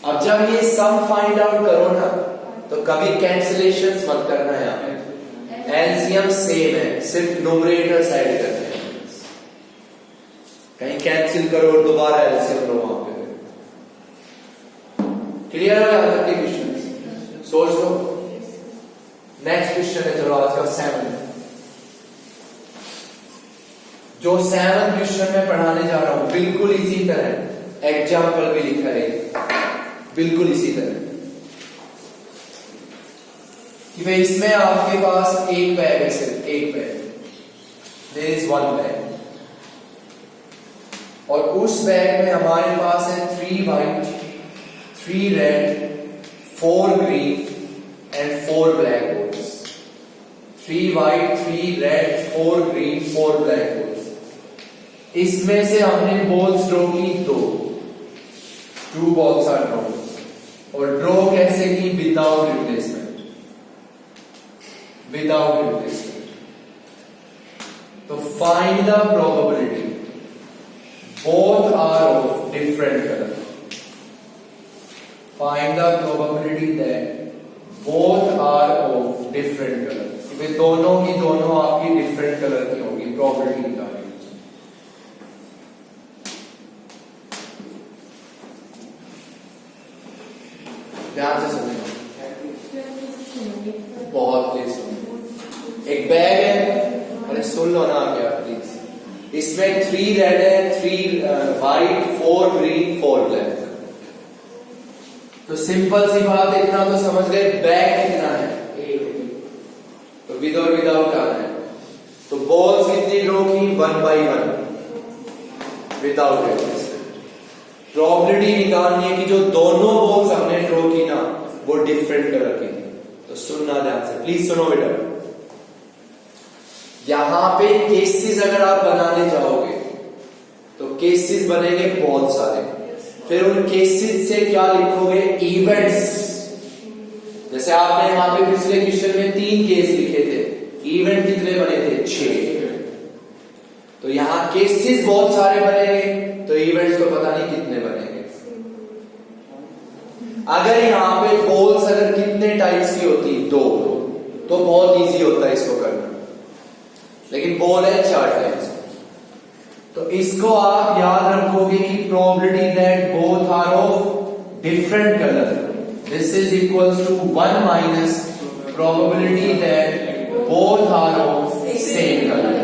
अब जब ये sum find out करो ना, तो कभी कैंसिलेशंस मत करना। यहाँ पे एलसीएम सेम है, सिर्फ न्यूमरेटर साइड करते हैं। कहीं कैंसिल करो और दोबारा एलसीएम लो वहां पे। क्लियर हो गया आपके क्वेश्चन? सोच लो। नेक्स्ट क्वेश्चन है, चलो आज का 7। जो 7 क्वेश्चन मैं पढ़ाने जा रहा हूं बिल्कुल इसी तरह, एग्जाम्पल भी लिखा है बिल्कुल इसी तरह कि भाई इसमें आपके पास एक बैग है, सिर्फ एक bag, there is one bag. और उस बैग में हमारे पास है 3 white, 3 red, 4 green and 4 black balls. 3 white, 3 red, 4 green, 4 black balls. इसमें से हमने बॉल्स ड्रॉ की 2 बॉल्स आर ड्रॉ। और ड्रॉ कैसे की? Without replacement, without replacement. तो find the probability both are of different color. Find the probability that both are of different color. वे दोनों की दोनों आपकी different color की होगी, probability निकालिए। ध्यान से सुनिए, बहुत तेज सुनिए। एक बैग है, अरे सुन लो ना क्या प्लीज। इसमें 3 रेड है, 3 वाइट, 4 ग्रीन, 4 ब्लैक। तो सिंपल सी बात, इतना तो समझ गए बैग कितना है, तो विद और विदाउट आना है। तो बॉल्स कितनी ड्रॉ की? 1 by 1 विदाउट रिप्लेसमेंट। प्रोबेबिलिटी निकालनी है कि जो दोनों बॉल्स हमने ड्रॉ की ना वो डिफरेंट कलर की थी। तो सुनना ध्यान से, प्लीज सुनो बेटा। यहां पे केसेस अगर आप बनाने जाओगे तो केसेस बनेंगे बहुत सारे। फिर उन केसेस से क्या लिखोगे? इवेंट्स। जैसे आपने यहां पे पिछले क्वेश्चन में 3 केस लिखे थे, इवेंट कितने बने थे? 6। तो यहां केसेस बहुत सारे बनेंगे, तो इवेंट्स तो पता नहीं कितने बनेंगे। अगर यहां पे बॉल्स अगर कितने टाइप्स की होती? 2, तो बहुत इजी होता है इसको करना। लेकिन बॉल है 4 टाइप्स। तो इसको आप याद रखोगे कि probability that both are of different colour, this is equals to 1 minus probability that both are of same colour.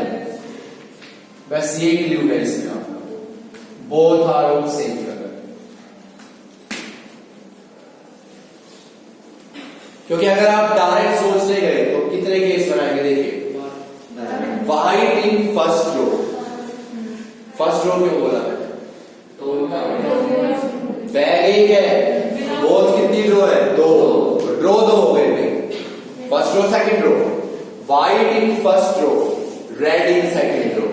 बस ये क्लू है इसमें आपका, both are of same colour. क्योंकि अगर आप डायरेक्ट सोचने गए तो कितने केस बनाएंगे? देखिए, white in first row. First row क्यों बोला है? तो बैग एक है, बॉल्स कितनी रो है? 2। रो 2 हो गए, first row second row. White in first row, red in second row,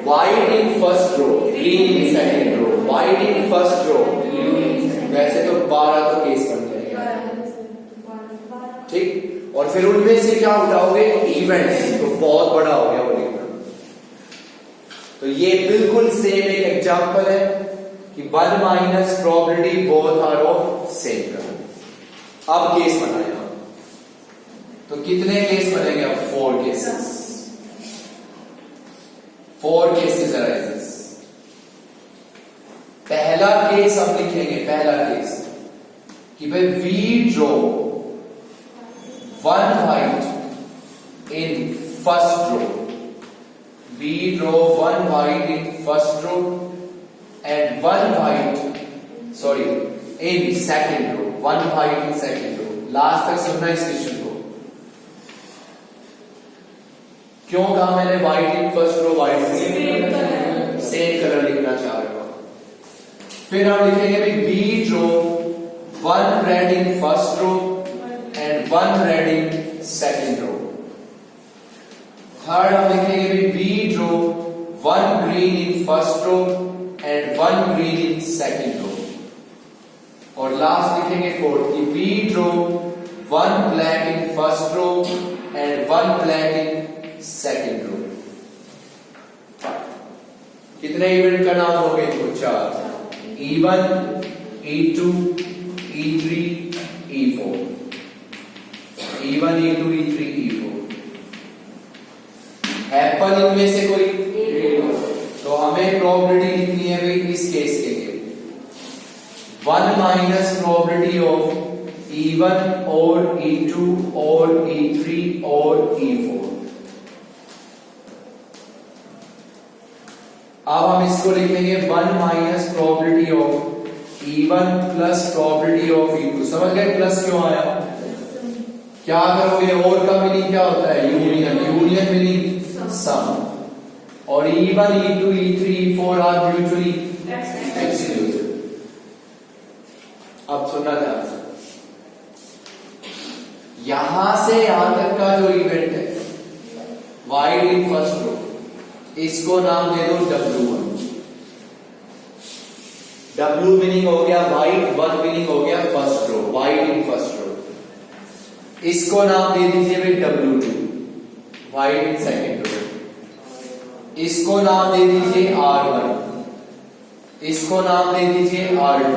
white in first row, green in second row, white in first row. वैसे तो 12 तो केस बन जाएंगे, ठीक। और फिर उनमें से क्या उठाओगे? इवेंट्स। तो बहुत बड़ा हो गया वो लिखना। तो ये बिल्कुल सेम एक एग्जांपल है कि 1 minus probability both are of same colour. अब केस बनाएगा, तो कितने केस बनेंगे? अब 4 केसेस। 4 cases arises. पहला केस हम लिखेंगे, पहला केस कि भाई we draw 1 white in first row. We draw 1 white in first row and 1 white, sorry, in second row. 1 white in second row. Last तक सुनना इस क्वेश्चन को। क्यों कहा मैंने white in first row? White same colour लिखना चाह रहे हो। फिर हम लिखेंगे भी we draw 1 red in first row and 1 red in second row. Third हम लिखेंगे भी we drew 1 green in first row and 1 green in second row. और लास्ट लिखेंगे फोर्थ कि we drew 1 black in first row and 1 black in second row. कितने event का नाम हो गए? 4। E1, E2, E3, E4। E1, E2, E3, E4 happen इनमें से कोई? तो हमें प्रोबेबिलिटी लिखनी है भाई इस केस के लिए 1 माइनस प्रोबेबिलिटी ऑफ E1 और E2 और E3 और E4। अब हम इसको लिखेंगे 1 minus probability of E1 plus probability of E2। समझ गए प्लस क्यों आया? क्या करोगे? और का मीनिंग क्या होता है? यूनियन। यूनियन मीनिंग सम। और E1, E2, E3, E4 are mutually exclusive. अब सुनना ध्यान से, यहां से यहां तक का जो इवेंट है वाइड इन फर्स्ट रो, इसको नाम दे दो W1। W मीनिंग हो गया वाइड, 1 मीनिंग हो गया first row, white in first row. इसको नाम दे दीजिए भाई W2, वाइड इन सेकंड रो। इसको नाम दे दीजिए R1, इसको नाम दे दीजिए R2,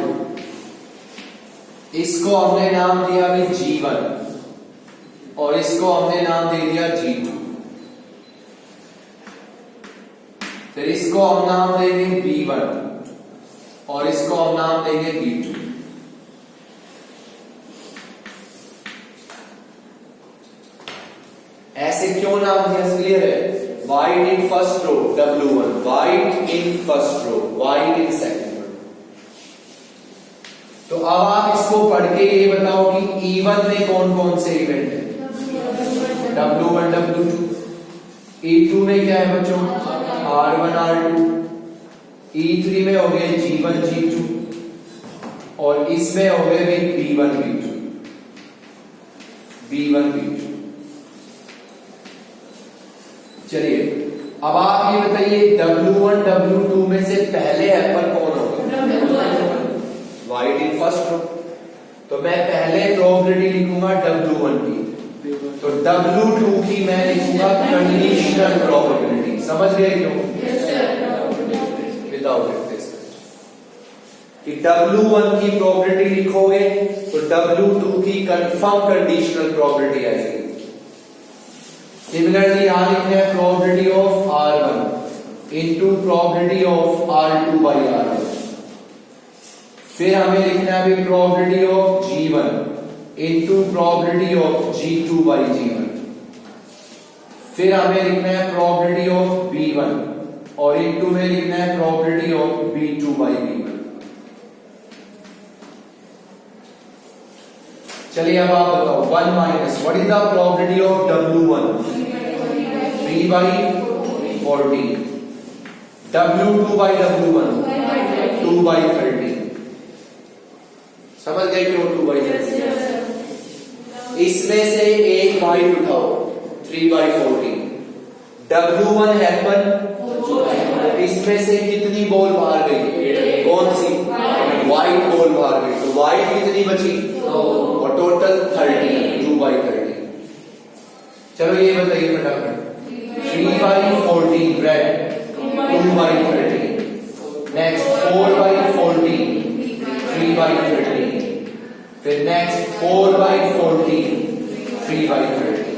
इसको हमने नाम दिया भाई G1 और इसको हमने नाम दे दिया G2। फिर इसको हम नाम देंगे B1 और इसको हम नाम देंगे B2। ऐसे क्यों नाम दिया, क्लियर है? White in first row W1, white in first row, white in second row. तो अब आप इसको पढ़ के ये बताओ कि E1 में कौन कौन से इवेंट है? W1 W2। E2 में क्या है बच्चों? R1 R2। E3 में हो गए G1 G2 और इसमें हो गए B1 B2, B1 B2। चलिए अब आप ये बताइए W1 W2 में से पहले एप्पल कौन होगा? White in first row. तो मैं पहले प्रोबेबिलिटी लिखूंगा W1 की, तो W2 की मैं लिखूंगा कंडीशनल प्रोबेबिलिटी। समझ गए क्यों? विदाउट कि W1 की प्रोबेबिलिटी लिखोगे तो W2 की कंफर्म कंडीशनल प्रोबेबिलिटी आएगी। सिमिलरली यहां लिखते हैं probability of R1 into probability of R2 by R1। फिर हमें लिखना है probability of G1 into probability of G2 by G1। फिर हमें लिखना है प्रोबेबिलिटी ऑफ B1 और इनटू में लिखना है probability of B2 by B1। चलिए अब आप बताओ 1 minus what is the probability of W1? 3 by 14। W2 by W1 2 by 13। समझ गए क्यों 2 by 13? इसमें से एक बाइट उठाओ 3 by 14। W1 हैपन, इसमें से कितनी बॉल बाहर गई? कौन सी? व्हाइट बॉल बाहर गई। तो व्हाइट कितनी बची? और टोटल 30, 2 by 30। चलो ये बताइए फटाफट। 3 by 14 red, 2 by 30। Next 4 by 14 3 by 30। फिर नेक्स्ट 4 by 14 3 by 30।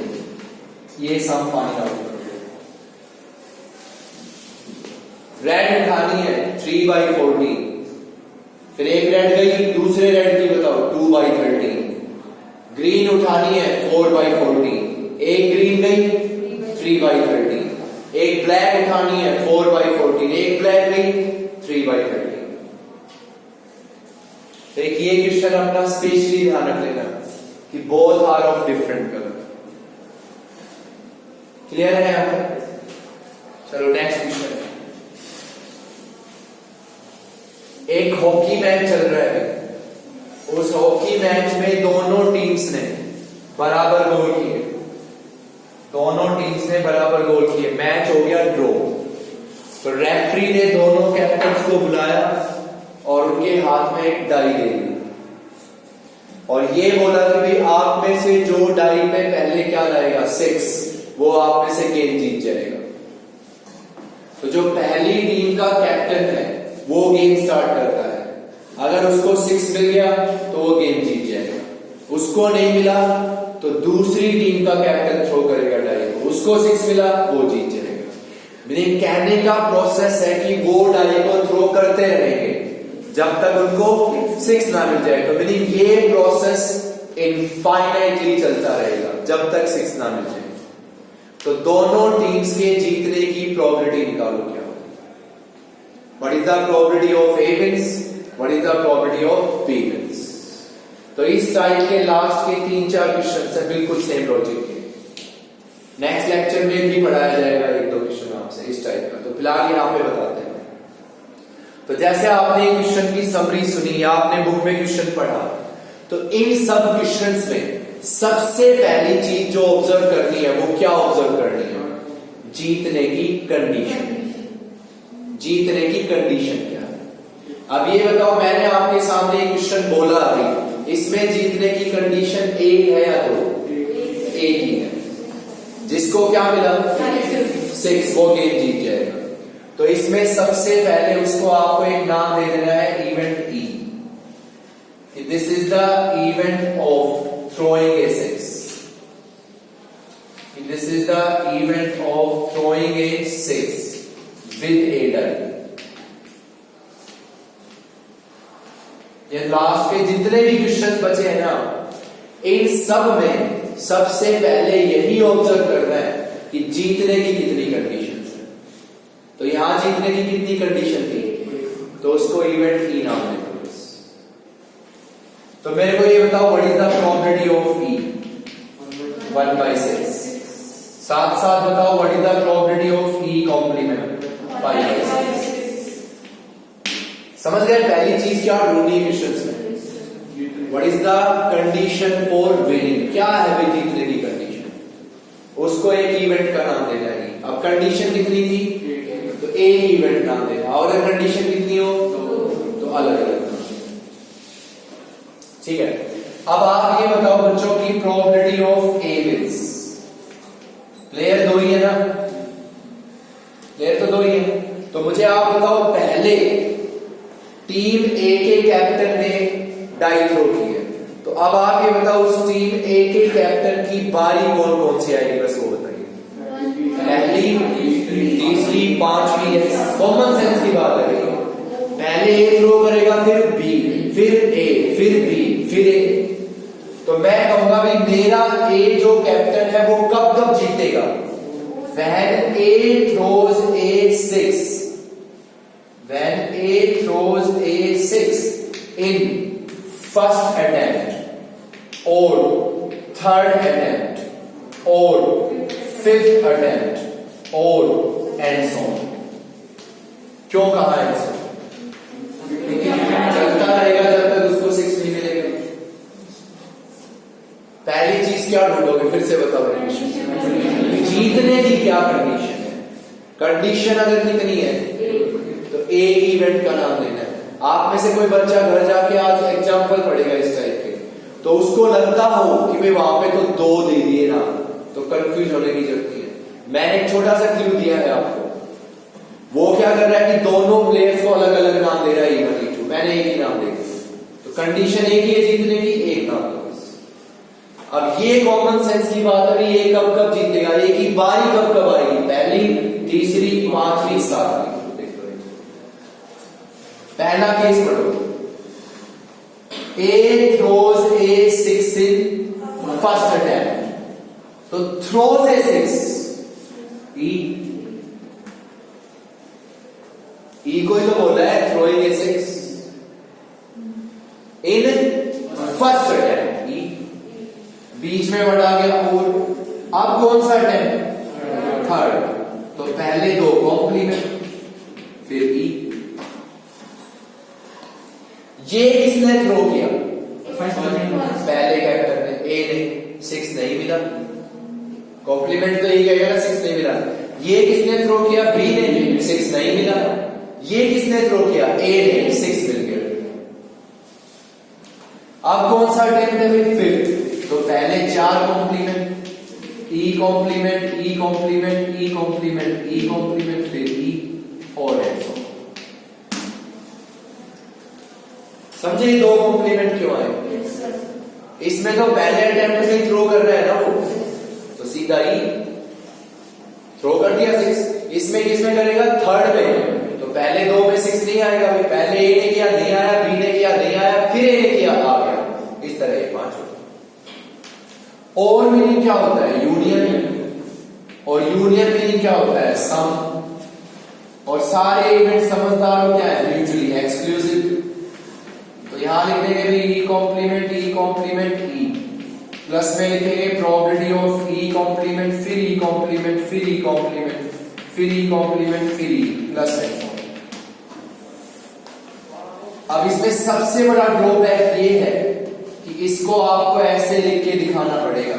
ये सम फाइंड आउट करोगे। रेड उठानी है 3 by 14, फिर एक रेड गई, दूसरे रेड की बताओ 2 by 13। ग्रीन उठानी है 4 by 14, एक ग्रीन गई 3 by 13। एक ब्लैक उठानी है 4 by 14, एक ब्लैक गई 3 by 13। एक ये क्वेश्चन अपना स्पेशली ध्यान रख लेना कि both are of different colour. Clear है यहां तक? चलो नेक्स्ट क्वेश्चन। एक हॉकी मैच चल रहा है, उस हॉकी मैच में दोनों टीम्स ने बराबर गोल किए, दोनों टीम्स ने बराबर गोल किए, मैच हो गया ड्रॉ। तो रेफरी ने दोनों कैप्टन्स को बुलाया और उनके हाथ में एक डाई दे दी और ये बोला कि भाई आप में से जो डाई पे पहले क्या लाएगा 6, वो आप में से गेम जीत जाएगा। तो जो पहली टीम का कैप्टन है वो गेम स्टार्ट करता है, अगर उसको 6 मिल गया तो वो गेम जीत जाएगा, उसको नहीं मिला तो दूसरी टीम का कैप्टन थ्रो करेगा डाई को, उसको 6 मिला वो जीत जाएगा। मीनिंग कहने का प्रोसेस है कि वो डाई को थ्रो करते रहेंगे जब तक उनको 6 ना मिल जाए। तो मीनिंग ये प्रोसेस इनफाइनाइटली चलता रहेगा जब तक 6 ना मिल जाए। तो दोनों टीम्स के जीतने की प्रोबेबिलिटी निकालो क्या होगी। What is the probability of A wins, what is the probability of B wins. तो इस टाइप के लास्ट के 3-4 क्वेश्चन से बिल्कुल सेम लॉजिक के नेक्स्ट लेक्चर में भी पढ़ाया जाएगा 1-2 क्वेश्चन आपसे इस टाइप का। तो फिलहाल यहां पे बताते हैं। तो जैसे आपने क्वेश्चन की समरी सुनी या आपने बुक में क्वेश्चन पढ़ा, तो इन सब क्वेश्चंस में सबसे पहली चीज जो ऑब्जर्व करनी है वो क्या ऑब्जर्व करनी है? जीतने की कंडीशन। जीतने की कंडीशन क्या है? अब ये बताओ, मैंने आपके सामने एक क्वेश्चन बोला अभी, इसमें जीतने की कंडीशन एक है या दो? एक ही है। जिसको क्या मिला? 6, वो गेम जीत जाएगा। तो इसमें सबसे पहले उसको आपको एक नाम दे देना है event E. This is the event of throwing a 6। This is the event of throwing a 6 with a die. ये लास्ट के जितने भी क्वेश्चन बचे हैं ना, इन सब में सबसे पहले यही ऑब्जर्व करना है कि जीतने की कितनी कंडीशन है। तो यहां जीतने की कितनी कंडीशन थी, तो उसको इवेंट ई नाम देते हैं। तो मेरे को ये बताओ, what is the probability of E? 1/6। साथ साथ बताओ, what is the probability of E complement? 5/6। समझ गए पहली चीज क्या ढूंढनी क्वेश्चंस में? What is the condition for winning? क्या है भाई जीतने की कंडीशन? उसको एक इवेंट का नाम देना है। अब कंडीशन कितनी थी, तो एक इवेंट नाम देना, और अगर कंडीशन कितनी हो तो अलग अलग। ठीक है। अब आप ये बताओ बच्चों की probability of A wins. Player दो ही है ना, प्लेयर तो दो ही है। तो मुझे आप बताओ, पहले टीम ए के कैप्टन ने डाई थ्रो की है, तो अब आप ये बताओ उस टीम ए के कैप्टन की बारी कौन कौन सी आएगी, बस वो बताइए। पहली, तीसरी, पांचवी, कॉमन सेंस की बात है। पहले ए थ्रो करेगा, फिर बी, फिर ए, फिर बी, फिर ए। तो मैं कहूंगा भाई मेरा ए जो कैप्टन है वो कब कब जीतेगा? When A throws a 6, when A throws a 6 in first attempt or third attempt or fifth attempt or and so on। क्यों कहा है इसको? चलता रहेगा जब तक उसको 6 नहीं मिलेगा। पहली चीज क्या ढूंढोगे, फिर से बताओ। जीतने की क्या कंडीशन है? कंडीशन अगर कितनी है तो एक इवेंट का नाम देना है। आप में से कोई बच्चा घर जाके आज एग्जाम्पल पढ़ेगा इस टाइप के, तो उसको लगता हो कि भाई वहां पे तो 2 दे दिए ना, तो कंफ्यूज होने की जरूरत नहीं है। मैंने एक छोटा सा क्लू दिया है आपको। वो क्या कर रहा है कि दोनों प्लेयर्स को अलग अलग नाम दे रहा है, इवन टू, मैंने एक ही नाम दे दिया। तो कंडीशन एक ही है जीतने की, एक नाम दो। अब ये कॉमन सेंस की बात है, ये कब कब जीतेगा, ये की बारी कब कब आएगी? पहली, तीसरी, पांचवी, सातवीं। पहला केस पढ़ो। A throws a 6 in first attempt, तो थ्रोज ए 6, ई को ही तो बोला है throwing a 6 in first attempt. बीच में बढ़ा गया और अब कौन सा अटेम्प्ट? थर्ड। तो पहले 2 कॉम्प्लीमेंट, फिर ई। ये किसने थ्रो किया? पहले कैप्टन ने, ए ने। 6 नहीं मिला, कॉम्प्लीमेंट तो यही कहेगा ना 6 नहीं मिला। ये किसने थ्रो किया? बी ने। 6 नहीं मिला। ये किसने थ्रो किया? ए ने। 6 मिल गया। अब कौन सा अटेम्प्ट है भाई? 5th। तो पहले 4 complement, E complement, E complement, E complement, E complement, फिर ई और ऐसा। समझे 2 कॉम्प्लीमेंट क्यों आए? इसमें तो पहले अटेम्प्ट में थ्रो कर रहा है ना वो, तो सीधा ई थ्रो कर दिया 6। इसमें किसमें करेगा? थर्ड में। तो पहले 2 में 6 नहीं आएगा भाई। पहले ए ने किया, नहीं आया, बी ने किया, नहीं आया, फिर ए ने किया, आ गया। इस तरह ये 5 होता है। और मीनिंग क्या होता है? यूनियन। और यूनियन मीनिंग क्या होता है? सम। और सारे इवेंट समझदार हो क्या है? Mutually exclusive. तो यहां लिख देंगे भी ई कॉम्प्लीमेंट, ई कॉम्प्लीमेंट, ई, प्लस में लिखेंगे प्रोबेबिलिटी ऑफ ई कॉम्प्लीमेंट, फिर ई कॉम्प्लीमेंट, फिर ई कॉम्प्लीमेंट, फिर ई कॉम्प्लीमेंट, फिर ई, प्लस है। अब इसमें सबसे बड़ा ड्रॉबैक ये है कि इसको आपको ऐसे लिख के दिखाना पड़ेगा,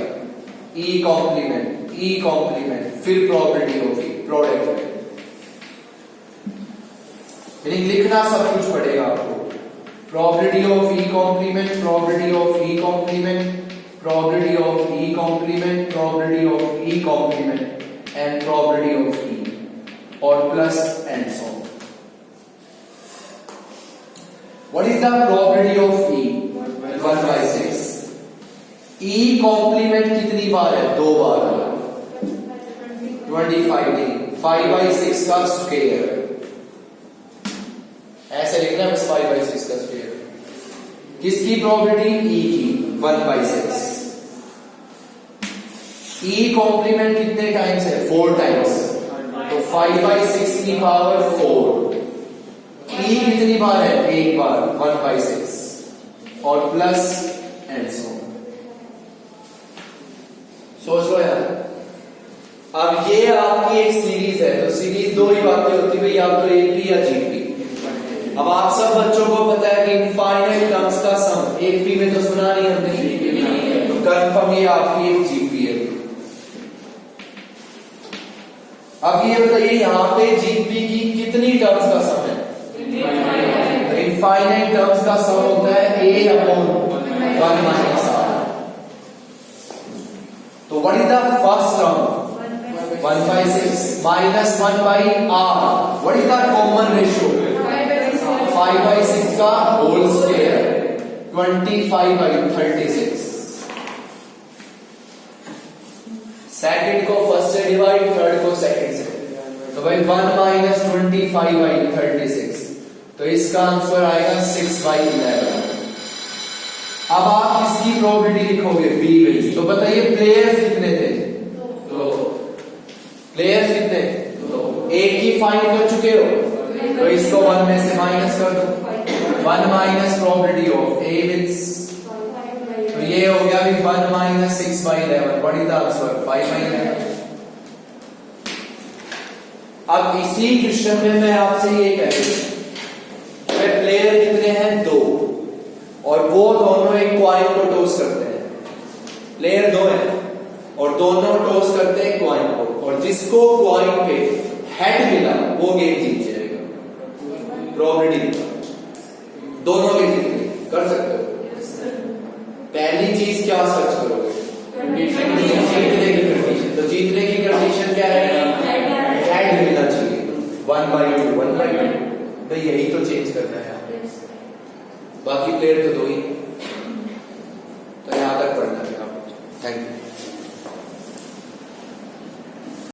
ई कॉम्प्लीमेंट फिर probability of E, product meaning लिखना सब कुछ पड़ेगा आपको। Probability of E complement, probability of E complement, probability of E complement, probability of E complement and probability of E और plus and so. What is the probability of E? 1/6. E complement कितनी बार है? 2 बार। 25 नहीं, 5/6 का square. ऐसे लिखना है बस 5/6 का स्क्वायर। किसकी प्रोबेबिलिटी? E की 1/6। E कॉम्प्लीमेंट कितने टाइम्स है? 4 टाइम्स, तो 5/6 की पावर 4। E कितनी बार है? 1 बार, 1/6 और प्लस एंड सो। सोच लो यार। अब ये आपकी एक सीरीज है, तो सीरीज 2 ही बातें होती है, या तो एपी या जीपी। अब आप सब बच्चों को पता है कि इनफाइनाइट टर्म्स का सम, एपी में तो सुना नहीं हमने, तो कंफर्म ये आपकी एक जीपी है। अब ये बताइए यहां पे जीपी की कितनी टर्म्स का सम है? इनफाइनाइट टर्म्स का सम होता है a अपॉन 1 माइनस r। तो what is the first term? 1/6 minus 1 by r। What is the common ratio? 5/6 का होल स्क्वायर, 25/36। सेकंड को फर्स्ट से डिवाइड, थर्ड को सेकंड से, तो भाई 1 माइनस 25/36, तो इसका आंसर आएगा 6/11। अब आप इसकी प्रोबेबिलिटी लिखोगे बी बेस। तो बताइए प्लेयर्स कितने थे? 2। प्लेयर्स कितने? 2। एक ही फाइंड कर चुके हो, तो इसको 1 में से माइनस कर दो। 1 minus probability of A wins, तो ये हो गया भी 1 minus 6/11। What is the answer? 5/11। अब इसी क्वेश्चन में मैं आपसे ये कह रही हूं, प्लेयर कितने हैं? 2, और वो दोनों एक क्वाइन को टॉस करते हैं। प्लेयर 2 हैं और दोनों टॉस करते हैं क्वाइन को, और जिसको क्वाइन पे हेड मिला वो गेम जीत जाएगा। प्रोबेबिलिटी दोनों के जीतने कर सकते हो। पहली चीज क्या सर्च करोगे? जीतने की कंडीशन। तो जीतने की कंडीशन क्या है? हेड मिलना चाहिए। 1/2, 1/2। तो यही तो चेंज करना है। बाकी प्लेयर तो 2 ही, तो यहां तक पढ़ना है आप। Thank you.